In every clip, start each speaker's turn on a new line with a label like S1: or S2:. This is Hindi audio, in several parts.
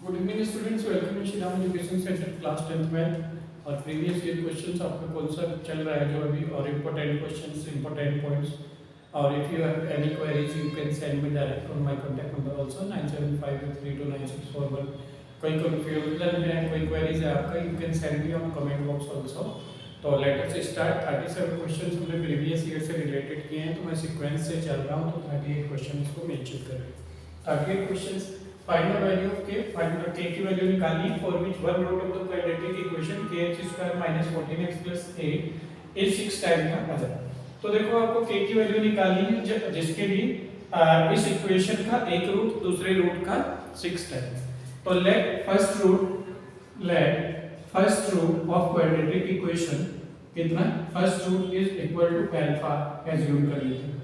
S1: Good evening students, welcome to Shriram education centre class 10th में। और प्रीवियस ईयर क्वेश्चंस आपका कौन सा चल रहा है जो अभी, और इम्पोर्टेंट क्वेश्चंस, इम्पोर्टेंट पॉइंट्स। और if you have any queries you can send me direct on my contact number also 9752329641। कोई कंफ्यूजन है, कोई क्वेरीज है आपका, you can send me on comment box also. तो लेट अस स्टार्ट। 37 क्वेश्चंस हमने प्रीवियस ईयर से रिलेटेड किए हैं, तो मैं सीक्वेंस से चल रहा हूं, तो 38 क्वेश्चंस को मेंशन कर रहे हैं। 38 questions. Find the value of k, find the k की वैल्यू निकालनी, for which one root of the quadratic equation kx² - 14x + 8 is 6 times का मदर। तो देखो आपको k की वैल्यू निकालनी है जिसके भी इस इक्वेशन का एक रूट दूसरे रूट का 6 टाइम्स। तो let first root of quadratic equation कितना, first root is equal to alpha assume कर लेते हैं।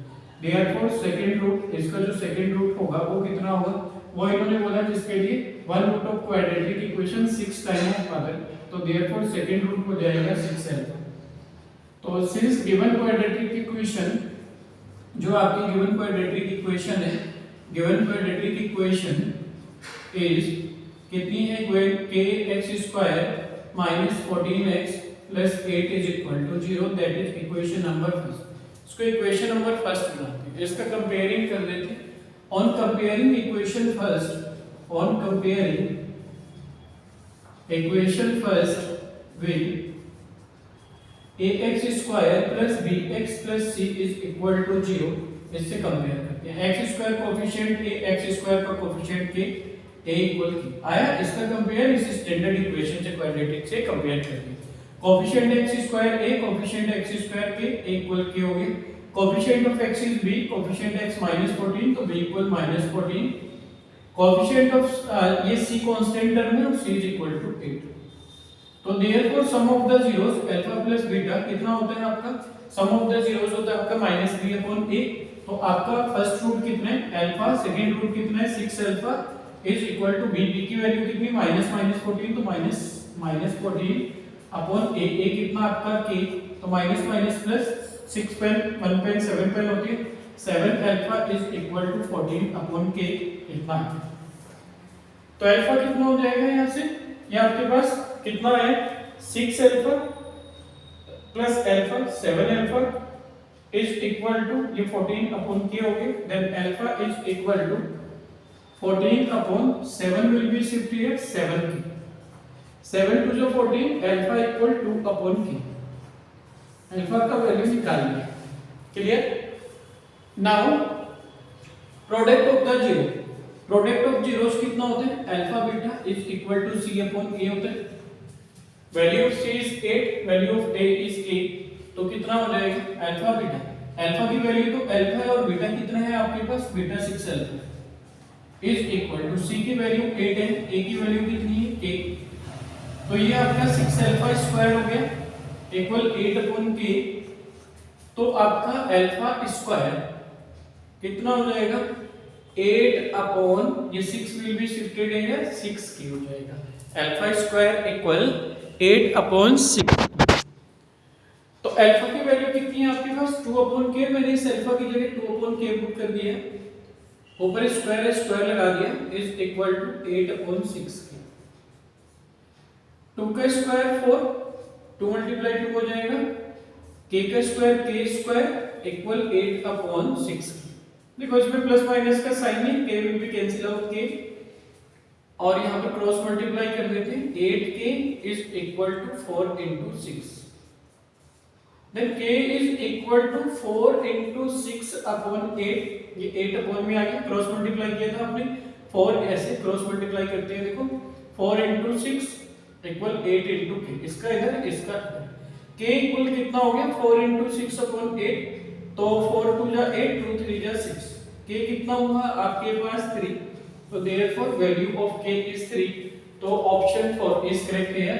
S1: देयरफॉर सेकंड रूट, इसका जो सेकंड रूट होगा वो कितना होगा, वो इन्होंने बोला जिसके लिए one root of quadratic equation 6 times of other, तो देयरफॉर सेकंड रूट हो जाएगा 6 अल्फा। तो सिंस गिवन क्वाड्रेटिक इक्वेशन, जो आपकी गिवन क्वाड्रेटिक इक्वेशन है, गिवन क्वाड्रेटिक इक्वेशन इज कितनी है, kx² - 14x + 8 is equal to 0, that is equation number first. इसको इक्वेशन नंबर फर्स्ट बनाते हैं, इसका कंपेयरिंग कर देते हैं। On comparing equation first with ax² + bx + c is equal to 0, इससे कंपेयर करते हैं। x² कोएफिशिएंट a, x² का कोएफिशिएंट k, a इक्वल की आया, इसका कंपेयर इस स्टैंडर्ड इक्वेशन से क्वाड्रेटिक से कंपेयर करते हैं। Coefficient x² a, coefficient x² k, a equal की हो गई। Coefficient of x is b, coefficient x -14, तो b इक्वल -14। कोएफिशिएंट ऑफ ये c कांस्टेंट टर्म है और c इज इक्वल टू 8। तो therefore sum of the zeros alpha plus beta कितना होता है आपका, सम ऑफ द जीरोस होता है आपका -3/a। तो आपका फर्स्ट रूट कितना है अल्फा, सेकंड रूट कितना है 6 alpha is equal to b, b की वैल्यू कितनी -14, तो -14/a, a कितना आपका k, तो माइनस प्लस 6 पेन 1 पेन 7 पेन होती है, 7 alpha is equal to 14/k इतना है। तो अल्फा कितना हो जाएगा यहाँ से, ये आपके पास कितना है 6 alpha plus alpha 7 alpha is equal to ये 14/k हो गया। Then alpha is equal to 14/7 will be shift here 7k, 7 to 14, alpha equal 2/k। Alpha का वैल्यू निकालनी है, clear. Now product of the zero, product of zeros कितना होते हैं, alpha beta is equal to c/a होता है। Value of c is 8, value of a is 8, तो कितना हो जाएगा अल्फा बीटा, अल्फा की वैल्यू तो अल्फा है और बीटा कितना है आपके पास, beta 6 alpha is equal to c की वैल्यू 8 है, a की वैल्यू कितनी है k, तो ये आपका 6 अल्फा स्क्वायर हो गया इक्वल 8/k। तो आपका अल्फा स्क्वायर कितना हो जाएगा 8 ये 6 विल बी शिफ्टेड है 6k हो जाएगा। Alpha square equal 8/6। तो अल्फा की वैल्यू कितनी है आपके पास 2/k, मैंने इस अल्फा की जगह 2/k पुट कर दिया, ऊपर स्क्वायर है स्क्वायर लगा दिया, इज इक्वल टू 8/6k। 2 का स्क्वायर 4, 2 मल्टीप्लाई 2 हो जाएगा, k का स्क्वायर k² इक्वल 8/6। देखो इसमें प्लस माइनस का साइन है, k will be cancel out k, और यहां पर क्रॉस मल्टीप्लाई कर देते हैं, 8k is equal to 4 × 6। Then k is equal to 4 × 6/8, ये 8 में आ गया, क्रॉस मल्टीप्लाई किया था आपने 4, ऐसे क्रॉस मल्टीप्लाई करते हैं, देखो 4 × 6 इक्वल 8 × k, इसका इधर इसका इधर, k इक्वल कितना हो गया 4 × 6/8, तो 4 2 जा 8, 2 3 जा 6, k कितना हुआ आपके पास 3, तो therefore value of k is 3, तो ऑप्शन 4 इज करेक्ट है,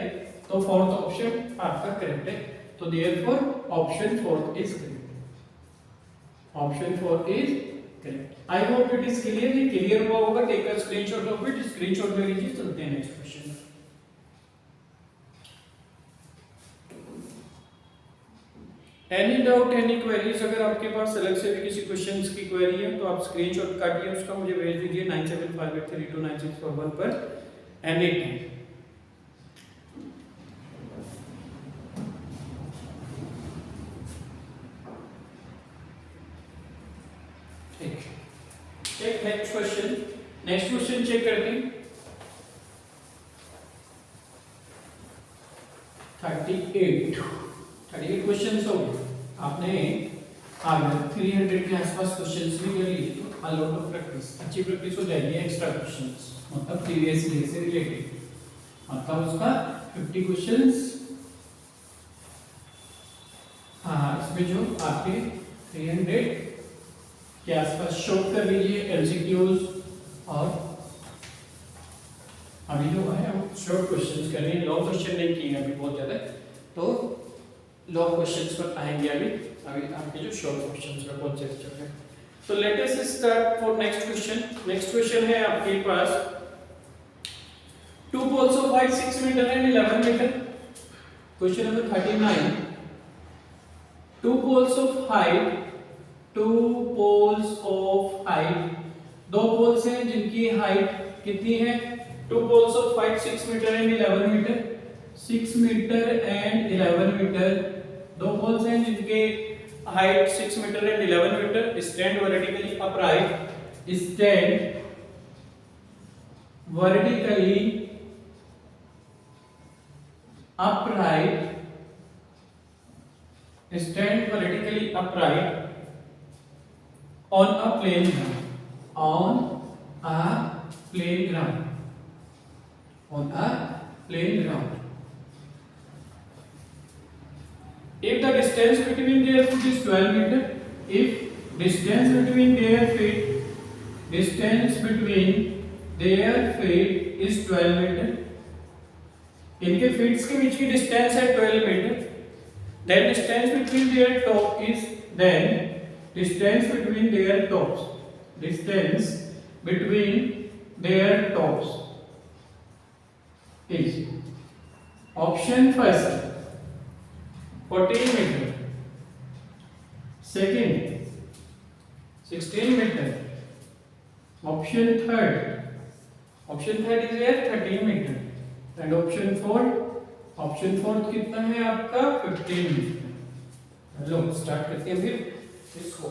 S1: तो फोर्थ ऑप्शन आपका करेक्ट है, तो therefore option 4 is correct, option 4 is correct. I hope it is clear, ये क्लियर हुआ होगा, take a screenshot of it, screenshot ले लीजिए, चलते हैं next question. Any doubt any queries, अगर आपके पास अलग से भी किसी क्वेश्चंस की क्वेरी है तो आप स्क्रीनशॉट काटिए, उसका मुझे भेज दीजिए 9758329641 पर। Any time. ठीक, check next question. Next question check करते हैं। 38 क्वेश्चंस हो गए। आपने आगे 300 के आसपास क्वेश्चंस भी कर लिए, तो अ लॉट ऑफ प्रैक्टिस, अच्छी प्रैक्टिस हो जाएगी। एक्स्ट्रा क्वेश्चंस मतलब प्रीवियस ईयर से रिलेटेड, मतलब उसका 50 क्वेश्चंस। हाँ, इसमें जो आपके 300 के आसपास शॉर्ट कर लीजिए एमसीक्यूज, और अभी जो है हम शॉर्ट क्वेश्चंस कर रहे हैं, लॉन्ग क्वेश्चन नहीं किए अभी बहुत ज्यादा, तो लॉन्ग क्वेश्चंस पर आएंगे अभी आपके जो शॉर्ट क्वेश्चंस का कॉन्सेप्ट चल रहा है। तो let us start for next question. Next question है आपके पास 2 poles of height 6 meter and 11 meter। Question number 39। 2 poles of height, 2 poles of height, दो पोल्स हैं जिनकी हाइट कितनी है? 2 poles of height 6 meter and 11 meter। 6 meter and 11 meter, दो पोल्स हैं जिनके height 6 meter and 11 meter। Stand vertically upright, stand vertically upright, stand vertically upright on a plain ground, on a plain ground, on a plain ground। If the distance between their feet is 12 meter, if distance between their feet, distance between their feet is 12 meter, इनके फीट्स के बीच की डिस्टेंस है 12 meter, then distance between their top is, then distance between their tops, distance between their tops is, option first 14 meter, second 16 meter, option third is 13 meter, and option fourth कितना है आपका 15 मीटर। हेलो, स्टार्ट करते हैं फिर इसको।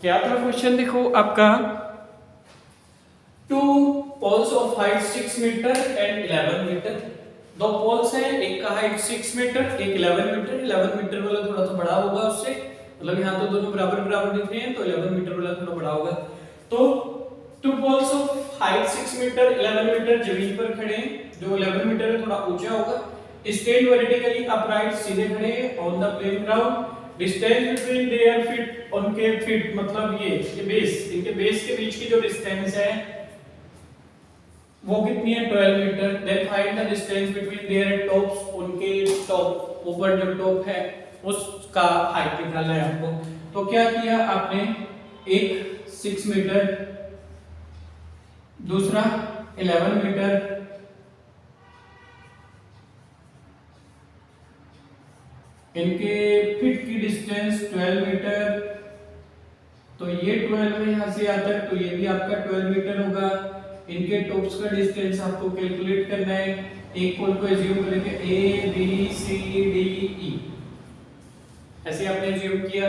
S1: क्या था क्वेश्चन? देखो आपका 2 poles of height 6 meter and 11 meter, दो पोल्स हैं, एक का हाइट 6 मीटर, एक 11 मीटर। 11 मीटर वाला थोड़ा सा बड़ा होगा उससे, मतलब यहाँ तो दोनों बराबर बराबर दिख रहे हैं, तो 11 मीटर वाला थोड़ा बड़ा होगा। तो 2 poles of height 6 meter 11 meter जमीन पर खड़े हैं, जो 11 मीटर है थोड़ा ऊंचा होगा, स्टैंड वर्टिकली अपराइट, सीधे खड़े हैं on the plane ground. Distance between their feet, उनके फीट मतलब ये बेस, इनके बेस के बीच की जो डिस्टेंस है वो कितनी है? 12 meter. Then find the distance between their tops, उनके टॉप, ऊपर जो टॉप है उसका हाइट निकालना है आपको। तो क्या किया आपने? एक 6 मीटर, दूसरा 11 मीटर, इनके फीट की डिस्टेंस 12 मीटर, तो ये 12 है यहाँ से यहाँ तक, तो ये भी आपका 12 मीटर होगा। इनके टॉप्स का डिस्टेंस आपको कैलकुलेट करना है। एक पोल को एज्यूम करेंगे A B C D E, ऐसे आपने एज्यूम किया,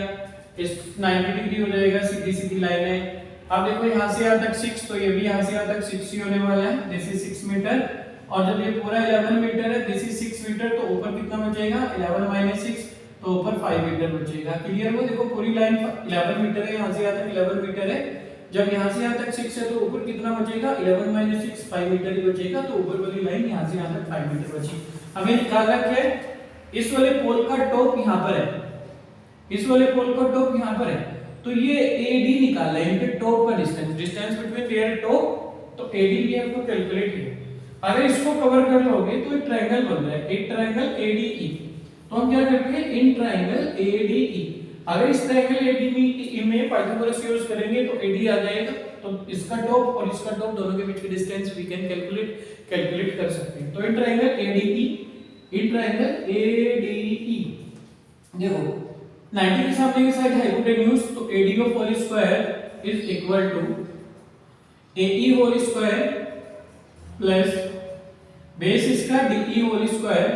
S1: इस 90 डिग्री हो जाएगा, सीधी सीधी लाइन है। अब देखो यहाँ से यहाँ तक 6, तो ये भी यहाँ से यहाँ तक 6 ही होने वाला है, दिस इज 6 मीटर। और जब ये पूरा 11 मीटर है, दिस इज 6 मीटर, तो ऊपर कितना बचेगा? 11 माइनस 6, तो ऊपर 5 मीटर बचेगा। क्लियर हो? देखो पूरी लाइन 11 मीटर है, यहाँ से यहाँ तक 11 मीटर है, जब यहाँ से यहाँ तक 6 है तो ऊपर कितना बचेगा? 11 माइनस 6, 5 मीटर ही बचेगा, तो ऊपर वाली लाइन यहाँ से यहाँ तक 5 मीटर बची। हमें निकालना क्या है? इस वाले पोल का टॉप यहाँ पर है, इस वाले पोल का टॉप यहाँ पर है, तो ये AD निकालना है, इनके टॉप का distance, distance between their top, तो AD भी आपको कैलकुलेट किया। अगर इसको कवर कर लोगे तो एक ट्रायंगल बन रहा है, एक ट्रायंगल ADE, तो हम क्या करते हैं? इन ट्रायंगल ADE, अगर इस ट्रायंगल ADE में पाइथागोरस यूज करेंगे तो AD आ जाएगा, तो इसका टॉप और इसका टॉप दोनों के बीच की डिस्टेंस वी कैन कैलकुलेट कर सकते हैं। तो in triangle ADE, in triangle ADE देखो 90 के सामने की साइड हाइपोटेन्यूज, तो AD of whole square is equal to AE whole square plus base इसका DE whole square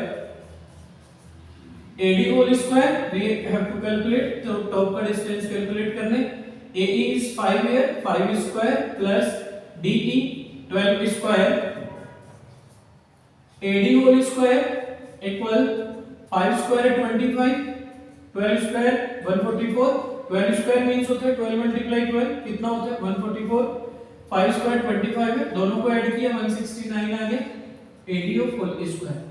S1: AD whole square we have to calculate, तो टॉप का डिस्टेंस कैलकुलेट करने AE is 5 here 5 square plus DE 12 square AD whole square equal 5 square 25 12 square 144 12 square means होता है 12 मल्टीप्लाई 12 कितना होता है 144 5 स्क्वायर 25 है, दोनों को ऐड किया 169 आ गया AD ऑफ होल स्क्वायर।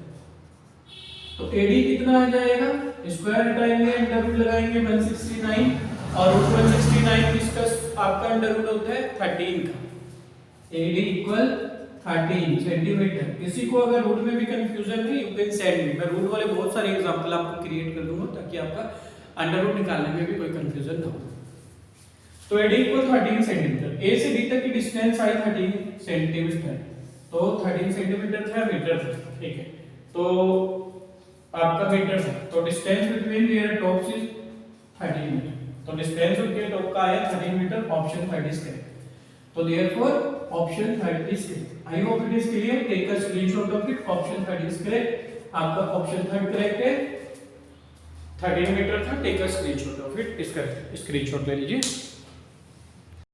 S1: तो AD कितना आ जाएगा, स्क्वायर हटाएंगे अंडर रूट लगाएंगे 169 और रूट 169 इसका आपका अंडर रूट होता है 13 का, AD इक्वल 13 सेंटीमीटर। किसी को अगर रूट में भी कंफ्यूजन है यू कैन सेंड मी, मैं रूट वाले बहुत सारे एग्जांपल आपको क्रिएट कर दूंगा ताकि आपका अंडर रूट निकालने में भी कोई कंफ्यूजन ना हो। तो AD इक्वल 13 सेंटीमीटर, A से B तक की डिस्टेंस आई 13 सेंटीमीटर, तो 13 सेंटीमीटर था मीटर था, ठीक है, तो आपका मीटर था, तो distance between their tops is 13 meter, तो डिस्टेंस उनके टॉप का आया 13 मीटर, ऑप्शन 30 इज करेक्ट। तो therefore option 30 is correct. I hope it is clear, take a screenshot of it, option 30 is correct, आपका ऑप्शन 3 करेक्ट है, 13 मीटर था, take a screenshot of it, इसका स्क्रीनशॉट ले लीजिए।